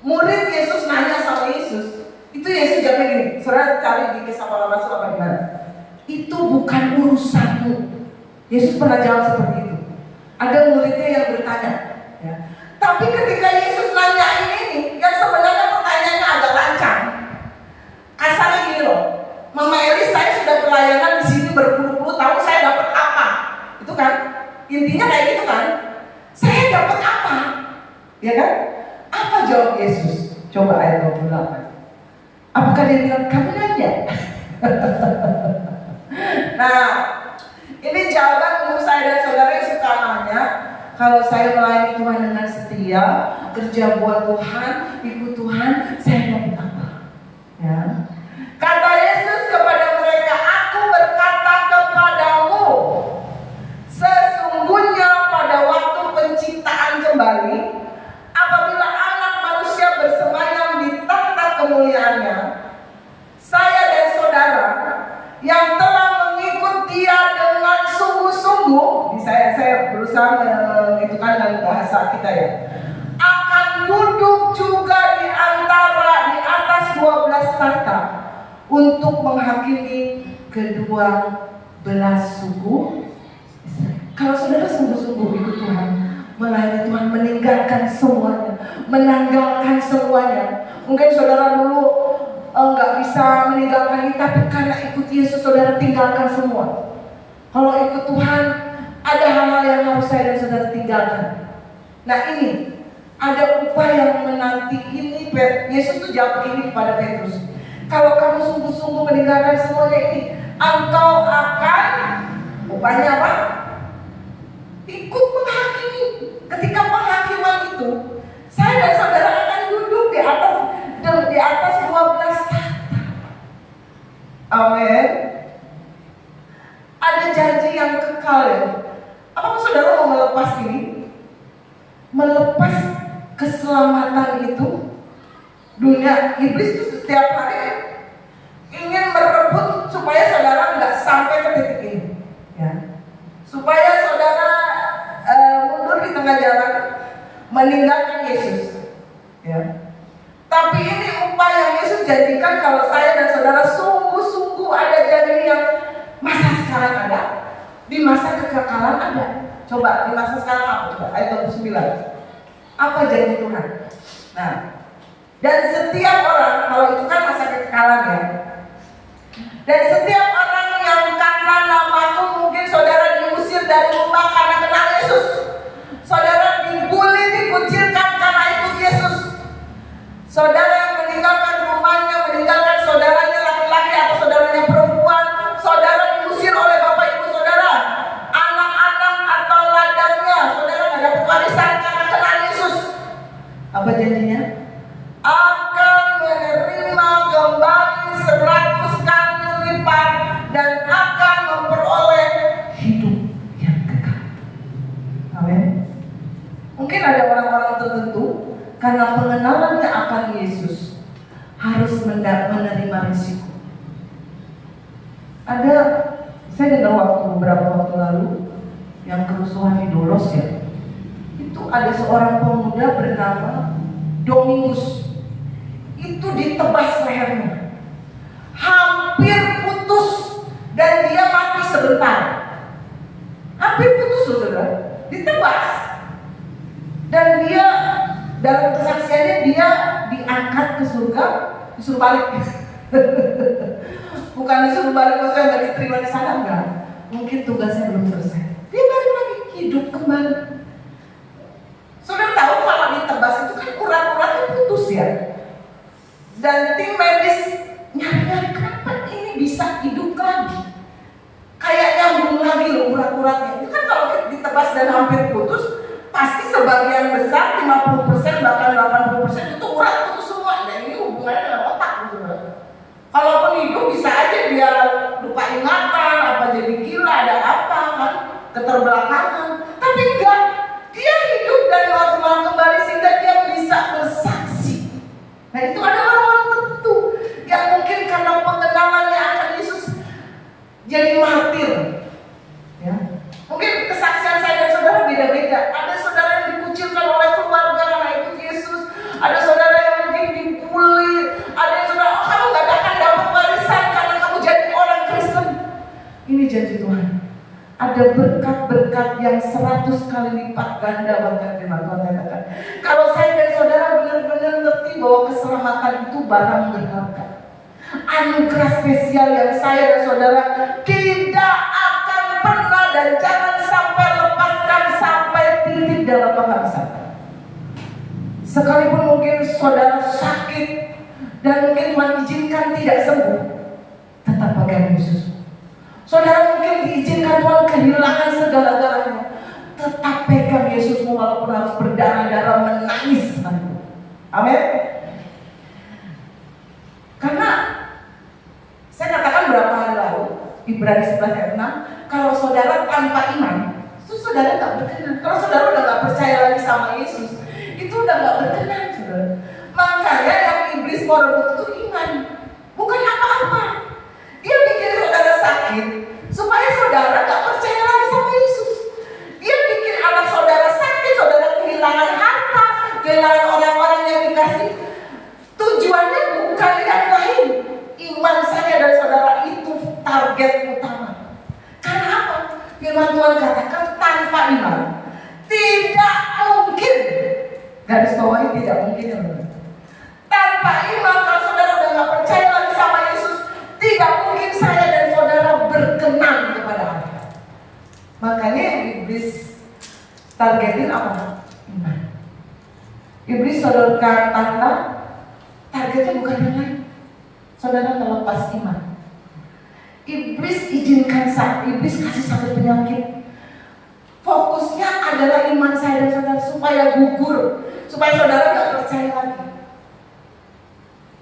Murid Yesus nanya sama Yesus. Itu Yesus jawab ini. Saudara cari di Kisah Para Rasul apa gimana? Itu bukan urusanmu. Yesus pernah jawab seperti itu. Ada muridnya yang bertanya, ya. Tapi ketika Yesus nanya ini, yang sebenarnya pertanyaannya agak lancang. Kasarnya gini loh, Mama Elis, saya sudah pelayanan di sini berpuluh-puluh tahun, saya dapat apa? Itu kan, intinya kayak gitu kan. Saya dapat apa? Ya kan? Apa jawab Yesus? Coba ayat 28. Apakah dia bilang, kamu nanya? Nah, ini jawaban untuk saya dan saudara yang suka nanya. Kalau saya melayani Tuhan dengan setia, kerja buat Tuhan, ikut Tuhan, saya dapat apa? Ya. Kata Yesus kepada mereka, aku berkata kepadamu, sesungguhnya pada waktu penciptaan kembali, apabila Anak Manusia bersemayam di tahta kemuliaannya, saya dan saudara yang telah mengikut Dia dengan sungguh-sungguh, saya berusaha mengitukan dengan bahasa kita ya, akan duduk juga di atas 12 tahta untuk menghakimi kedua belas suku. Kalau saudara sungguh-sungguh ikut Tuhan, melayani Tuhan, meninggalkan semuanya, menanggalkan semuanya. Mungkin saudara dulu nggak bisa meninggalkan ini, tapi karena ikut Yesus saudara tinggalkan semua. Kalau ikut Tuhan, ada hal-hal yang harus saya dan saudara tinggalkan. Nah ini, ada upaya yang menanti ini. Yesus tuh jawab begini kepada Petrus. Kalau kamu sungguh-sungguh meninggalkan semuanya ini, engkau akan, upaya apa? Ikut menghakimi. Ketika penghakiman itu, saya dan saudara akan duduk di atas 12 tahta. Amin. Ada janji yang kekal ya. Apakah saudara mau melepas ini? Melepas keselamatan itu? Dunia iblis itu setiap hari ingin merebut supaya saudara nggak sampai ke titik ini, ya. Supaya saudara mundur di tengah jalan, meninggalkan Yesus, ya. Tapi ini upaya yang Yesus jadikan kalau saya dan saudara sungguh-sungguh ada janji yang masa sekarang ada, di masa kekekalan ada. Coba di masa sekarang apa? Coba ayat 29. Apa janji Tuhan? Nah, dan setiap orang, kalau itu kan masa kekekalan ya. Dan setiap orang yang karena namaku, mungkin saudara diusir dari rumah karena kenal Yesus. Saudara dibully, dikucilkan karena ikut Yesus. Saudara yang meninggalkan rumahnya, meninggalkan saudaranya laki-laki atau saudaranya perempuan, saudara diusir oleh bapak ibu saudara, anak-anak atau ladangnya, saudara nggak dapat warisan karena kenal Yesus. akan menerima kembali 100 kali lipat dan akan memperoleh hidup yang kekal. Amin. Mungkin ada orang-orang tertentu karena pengenalannya akan Yesus harus menerima risiko. Saya dengar beberapa waktu lalu yang kerusuhan di Dolos ya, itu ada seorang pemuda bernama Domingus, itu ditebas lehernya, hampir putus dan dia mati sebentar, hampir putus saudara, ditebas, dan dia dalam kesaksiannya dia diangkat ke surga, disuruh balik. Bukan disuruh balik maksudnya nggak diterima di sana, enggak. Mungkin tugasnya belum selesai. Dia balik lagi hidup kembali. Saudara tahu kalau ditebas itu kan urat-uratnya putus ya. Dan tim medis nyari-nyari kenapa ini bisa hidup lagi. Kayak nyambung lagi loh urat-uratnya. Itu kan kalau ditebas dan hampir putus, pasti sebagian besar 50% bahkan 80% itu urat putus semua. Dan ini hubungannya dengan otak, saudara. Kalaupun hidup bisa aja dia lupa ingatan, apa jadi gila, ada apa kan, keterbelakangan. Tapi enggak, dia hidup dan normal kembali sehingga dia bisa bersaksi. Nah itu ada orang-orang tertentu yang mungkin karena pengenalannya akan Yesus jadi martir. Ya. Mungkin kesaksian saya dan saudara beda-beda. Ada saudara yang dikucilkan oleh keluarga karena ikut Yesus. Ada saudara yang mungkin dibully. Ada yang saudara, oh, kamu gak akan dapat warisan karena kamu jadi orang Kristen. Ini janji Tuhan. Ada berkat-berkat yang 100 kali lipat ganda bahkan firman Tuhan katakan. Kalau saya dan saudara benar-benar ngerti bahwa keselamatan itu barang berharga, anugerah spesial yang saya dan saudara tidak akan pernah dan jangan sampai lepaskan sampai titik dalam penghabisan. Sekalipun mungkin saudara sakit dan mungkin Tuhan izinkan tidak sembuh, tetap pegang Yesus. Saudara mungkin diizinkan Tuhan kehilangan segala-galanya, tetap pegang Yesusmu walaupun harus berdarah-darah menangis. Amin. Karena saya katakan berapa hari lalu Ibrani 11 ayat 6, kalau saudara tanpa iman, itu saudara gak berkenan. Kalau saudara udah gak percaya lagi sama Yesus, itu udah gak berkenan, saudara. Makanya yang iblis mau rebut itu iman, bukan apa-apa. Dia bikin saudara sakit supaya saudara gak percaya lagi sama Yesus. Dia bikin anak saudara sakit, saudara kehilangan harta, kehilangan orang-orang yang dikasih. Tujuannya bukan yang lain. Iman saya dan saudara itu target utama. Karena apa? Firman Tuhan katakan tanpa iman tidak mungkin. Garis bawahi tidak mungkin ya benar. Tanpa iman kalau saudara udah gak percaya lagi sama Yesus, tidak mungkin saya dan saudara berkenan kepada Allah. Makanya iblis targetin apa? Iman. Iblis sodorkan tanda, targetnya bukan yang lain. Saudara terlepas iman. Iblis izinkan iblis kasih satu penyakit. Fokusnya adalah iman saya dan saudara supaya gugur, supaya saudara gak percaya lagi.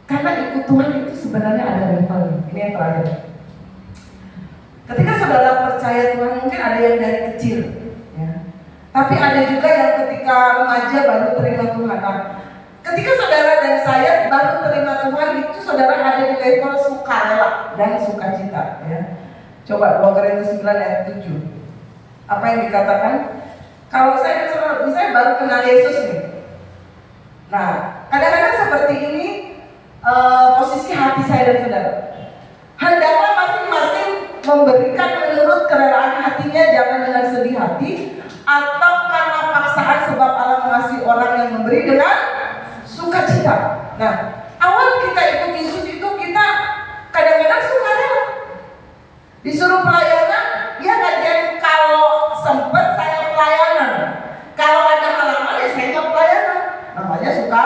Karena ikut Tuhan itu sebenarnya ada levelnya. Ini yang terakhir. Ketika saudara percaya Tuhan, mungkin ada yang dari kecil, ya. Tapi ada juga yang ketika remaja baru terima Tuhan. Nah, ketika saudara dan saya baru terima Tuhan, itu saudara ada di level sukarela dan sukacita. Ya. Coba 2 Korintus 9 ayat 7. Apa yang dikatakan? Kalau saya dan saudara, misalnya baru kenal Yesus nih. Nah, kadang-kadang seperti ini posisi hati saya dan saudara. Hendaklah masing-masing memberikan menurut kerelaan hatinya, jangan dengan sedih hati atau karena paksaan, sebab Allah mengasihi orang yang memberi dengan sukacita. Nah, awal kita ikut Yesus itu kita kadang-kadang sukarela. Disuruh pelayanan, dia ngajarin kalau sempat saya pelayanan. Kalau ada halangan ya saya nggak pelayanan. Namanya suka.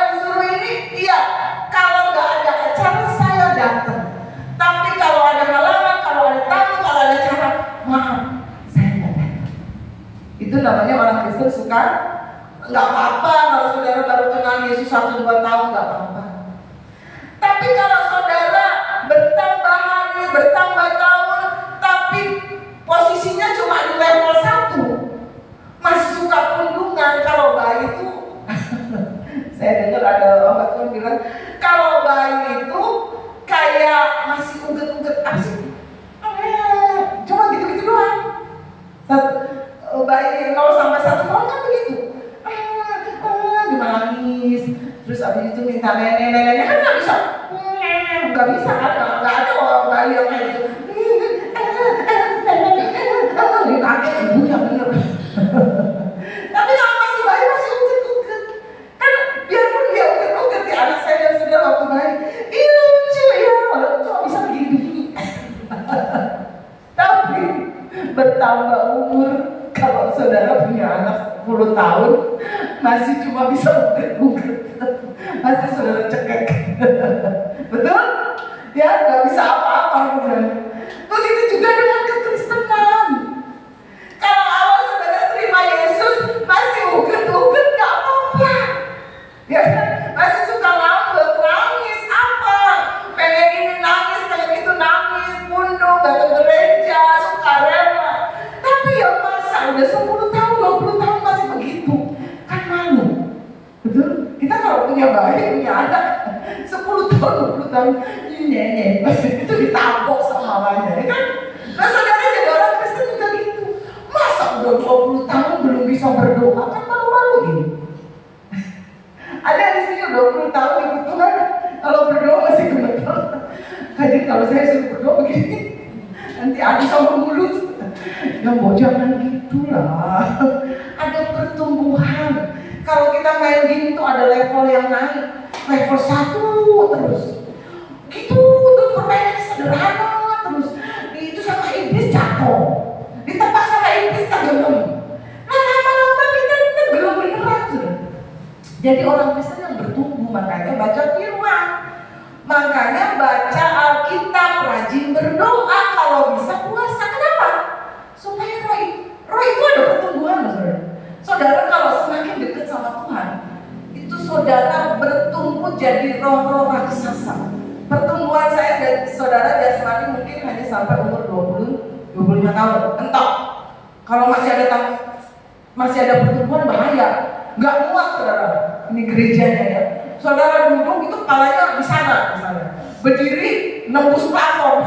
Disuruh ini, iya. Kalau nggak ada acara saya datang. Tapi kalau ada halangan, kalau ada tamu, kalau ada acara, maaf, saya nggak datang. Itu namanya orang Kristen suka. Nggak apa-apa Yesus 1-2 tahun nggak apa-apa. Tapi kalau saudara bertambah hari, bertambah tahun, tapi posisinya cuma di level 1, masih suka pundungan. Kalau bayi itu saya dengar ada orang tua bilang kalau bayi itu kayak masih uget-uget apa sih? Cuma gitu-gitu doang. Bayi kalau sampai 1 tahun kan begitu. Nangis. Terus abis itu minta nenek-neneknya kan nggak bisa kan? Nggak ada orang bayi yang kayak gitu. Kaget ibunya bener. Tapi kalau masih bayi masih uget-uget. Kan biarpun dia uget-uget ya anak saya yang sudah waktu bayi. Ih lucu ya, walaupun cuma bisa begini-begini. Tapi bertambah umur, kalau saudara punya anak 10 tahun masih cuma bisa uget-uget, masih saudara cekek. Betul? Ya, nggak bisa apa-apa. Begitu juga dengan kekristenan. Kalau awal saudara terima Yesus masih uget-uget nggak apa-apa. Ya kan? Masih suka ngambek, nangis apa? Pengen ini nangis, pengen itu nangis, pundung, gak ke gereja, suka rela. Tapi ya masa udah 10 tahun, 20 tahun masih begitu, kan malu. Betul? Kita kalau punya bayi, punya anak 10 tahun, 20 tahun, ini itu ditampok sama mamanya, ya kan? Nah saudara jadi orang Kristen juga gitu. Masa udah 20 tahun belum bisa berdoa, kan malu-malu gini. Ada di sini 20 tahun ikut Tuhan, kalau berdoa masih gemeter. Jadi kalau saya suruh berdoa begini, nanti ada sama mulut. Ya mau jangan gitulah. Ada pertumbuhan. Kalau kita main gini tuh ada level yang naik, level 1 terus. Gitu terus permainannya sederhana terus. Itu sama iblis jatuh. Ditebak sama iblis tenggelam. Nah lama-lama kita tenggelam beneran sudah. Jadi orang Kristen yang bertumbuh, makanya baca firman, makanya baca Alkitab, rajin berdoa, kalau bisa puasa. Kenapa? Supaya roh itu ada pertumbuhan, saudara. Saudara kalau semakin dekat sama Tuhan, itu saudara bertumbuh jadi roh-roh raksasa. Pertumbuhan saya dan saudara jasmani mungkin hanya sampai umur 20-25 tahun. Entok. Kalau masih ada pertumbuhan bahaya. Nggak muat saudara, ini gerejanya ya. Saudara duduk itu kepalanya di sana misalnya, berdiri nembus plafon,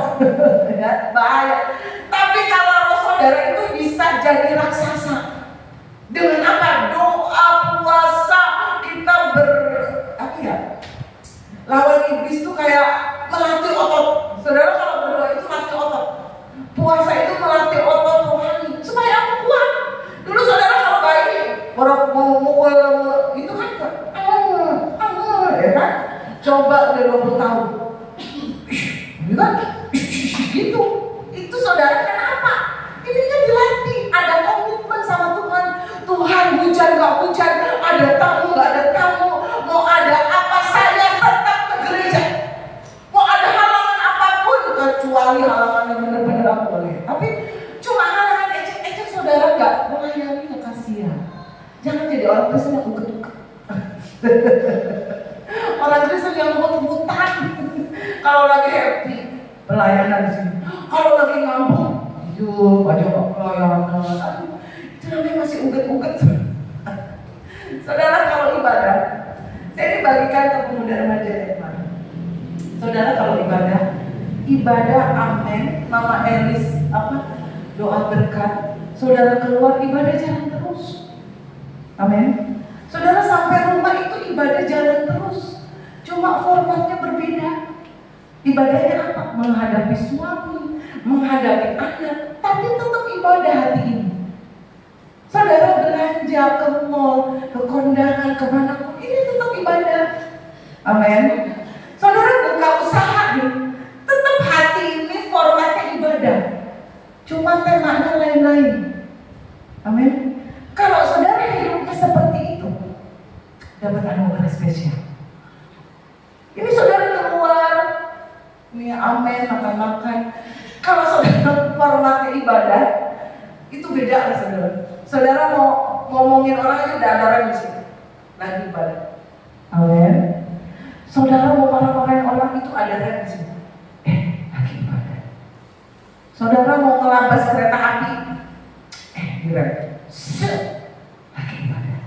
ya, bahaya. Tapi kalau roh saudara itu bisa jadi raksasa. Dengan apa? Doa, puasa, kita lawan iblis itu kayak melatih otot. Saudara kalau berdoa itu melatih otot. Puasa itu melatih otot rohani supaya aku kuat. Dulu saudara kalau bayi orang mau mukul itu kan ya kan? Coba udah 20 tahun. Gitu kan? Gitu. Itu saudara kenapa? Ini kan dilatih, ada komitmen sama Tuhan. Tuhan hujan gak hujan, ada tamu gak ada tamu, mau ada apa saya tetap ke gereja. Mau ada halangan apapun kecuali halangan yang benar-benar aku boleh. Tapi cuma halangan ecek-ecek saudara gak melayani ya kasihan. Jangan jadi orang Kristen yang uget-uget. Orang Kristen yang mut-mutan. Kalau lagi happy, pelayanan di sini. Kalau lagi ngambek, yuk aja pelayanan. Itu namanya masih uget-uget. Saudara kalau ibadah, saya dibagikan ke pemuda remaja yang kemarin. Saudara kalau ibadah amin, Mama Elis doa berkat. Saudara keluar ibadah jalan terus. Amin. Saudara sampai rumah itu ibadah jalan terus. Cuma formatnya berbeda. Ibadahnya apa? Menghadapi suami, menghadapi anak, tapi tetap ibadah hati ini. Saudara belanja ke mall, ke kondangan, kemanapun, ini tetap ibadah. Amin. Saudara buka usaha nih, tetap hati ini formatnya ibadah. Cuma temanya lain-lain. Amin. Kalau saudara hidupnya seperti itu, dapat anugerah spesial. Ini saudara keluar, ini amin, makan-makan. Kalau saudara formatnya ibadah, itu beda lah saudara. Saudara mau ngomongin orang aja udah ada rem di sini. Lagi ibadah. Saudara mau marah-marahin orang itu ada reaksi. Lagi ibadah. Saudara mau ngelabas kereta api. Direm. Lagi ibadah.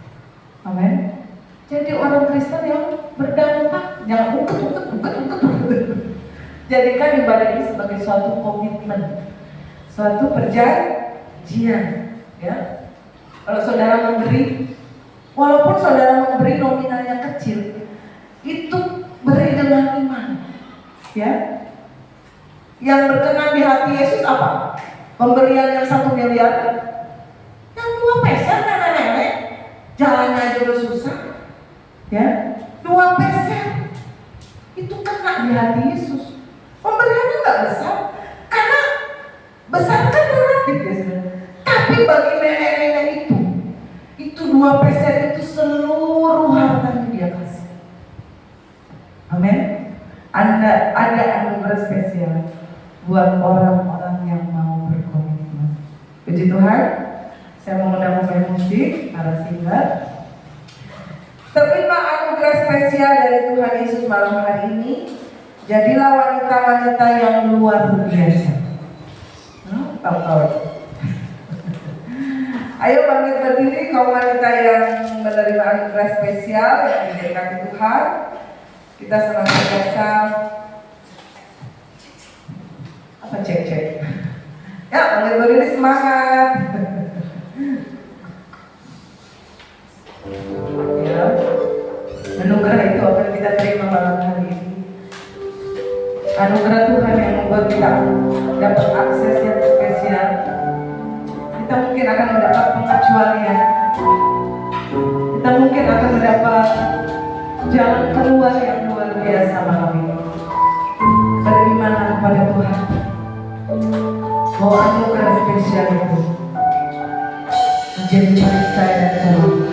Amin. Jadi orang Kristen yang berdampak, jangan uket. Jadikan ibadah ini sebagai suatu komitmen, suatu perjanjian, ya. Kalau saudara memberi, walaupun saudara memberi nominalnya kecil, itu beri dengan iman, ya. Yang berkenan di hati Yesus apa? Pemberian yang 1 miliar, yang 2 peser nenek-nenek, jalannya aja udah susah, ya. 2 peser, itu kena di hati Yesus. Pemberiannya nggak besar, karena besar kan relatif ya saudara. Tapi bagi nenek-nenek itu 2 peser itu seluruh hartanya dia kasih. Amin. Ada anugerah spesial buat orang-orang yang mau berkomitmen. Puji Tuhan. Saya mengundang pemain musik, para singer. Terima anugerah spesial dari Tuhan Yesus malam hari ini. Jadilah wanita-wanita yang luar biasa. Tahu-tahu. Ayo bangkit berdiri kaum wanita yang menerima anugerah spesial yang diberkati Tuhan. Kita senantiasa cek. Ya, bangkit berdiri, semangat. Ya, anugerah itu akan kita terima malam hari ini. Anugerah Tuhan yang membuat kita dapat akses yang spesial. Kita mungkin akan mendapat pengecualian. Kita mungkin akan mendapat jalan keluar yang luar biasa malam ini. Berimanlah kepada Tuhan bahwa anugerah spesial itu menjadi milik saya dan saya.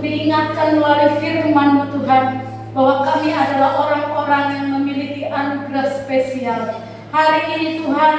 diingatkan melalui firman-Mu Tuhan, bahwa kami adalah orang-orang yang memiliki anugerah spesial. Hari ini Tuhan,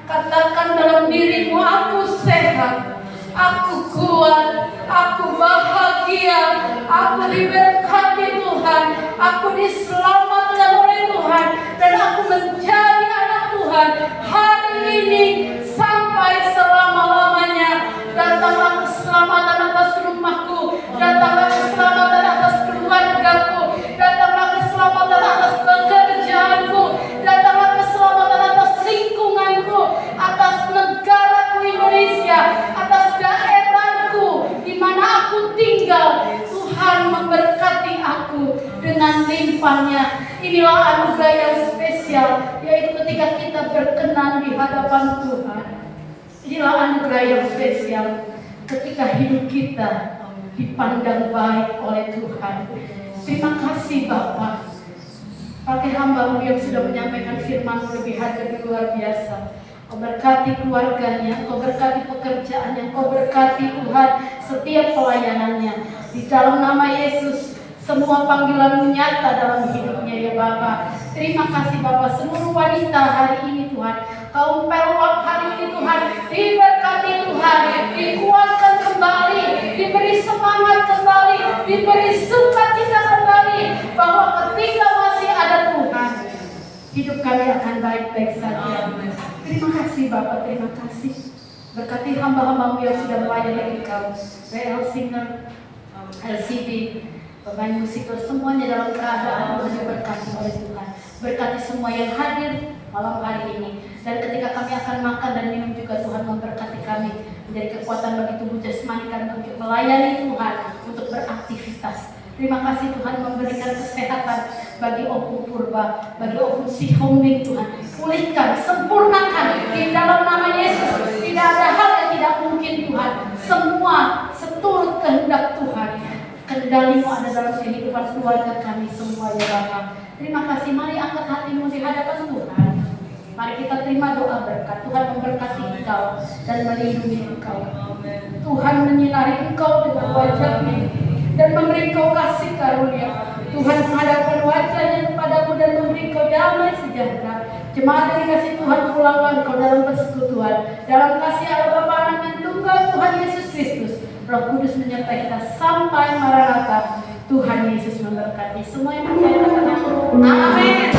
katakan dalam diri-Mu, aku sehat, aku kuat, aku bahagia, aku diberkati Tuhan, aku diselamatkan oleh Tuhan, dan aku menjadi anak Tuhan hari ini sampai selama-lamanya. Datanglah keselamatan atas rumahku, datanglah keselamatan atas keluargaku, datanglah keselamatan atas pekerjaanku, datanglah keselamatan atas lingkunganku, atas negaraku Indonesia, atas daerahku di mana aku tinggal. Tuhan memberkati aku dengan limpahnya. Inilah anugerah yang spesial, yaitu ketika kita berkenan di hadapan Tuhan. Inilah anugerah yang spesial ketika hidup kita dipandang baik oleh Tuhan. Terima kasih Bapa, pakai hamba-Mu yang sudah menyampaikan firman-Mu lebih luar biasa. Kau berkati keluarganya, Kau berkati pekerjaannya, Kau berkati Tuhan setiap pelayanannya. Di dalam nama Yesus, semua panggilan-Mu nyata dalam hidupnya ya Bapa. Terima kasih Bapa, seluruh wanita hari ini Tuhan, kaum pelawak hari ini Tuhan, diberkati Tuhan, dikuatkan kembali, diberi semangat kembali, diberi sukacita kembali, bahwa ketika masih ada Tuhan, hidup kami akan baik-baik saja. Terima kasih Bapak, terima kasih. Berkati hamba-hamba-Mu yang sudah melayani Engkau, BL Singer, LCD, pemain musikal, semuanya dalam keadaan diberkati oleh Tuhan. Berkati semua yang hadir malam hari ini. Dan ketika kami akan makan dan minum juga, Tuhan memberkati kami menjadi kekuatan bagi tubuh jasmani kami untuk melayani Tuhan, untuk beraktivitas. Terima kasih Tuhan memberikan kesehatan bagi Opu Purba, bagi Opu Sihombing Tuhan. Pulihkan, sempurnakan di dalam nama Yesus. Tidak ada hal yang tidak mungkin Tuhan. Semua seturut kehendak Tuhan. kendali-Mu ada dalam kehidupan keluarga kami semua ya Bapa. Terima kasih, mari angkat hatimu di hadapan Tuhan. Mari kita terima doa berkat. Tuhan memberkati engkau dan melindungi engkau. Tuhan menyinari engkau dengan wajah-Nya dan memberi engkau kasih karunia. Tuhan menghadapkan wajah-Nya kepadamu dan memberi engkau damai sejahtera. Jemaat yang dikasih Tuhan, pulanglah engkau dalam persekutuan, dalam kasih Allah Bapa, Anak yang tunggal Tuhan Yesus Kristus. Roh Kudus menyertai kita sampai Maranatha. Tuhan Yesus memberkati semua yang percaya katakan amin.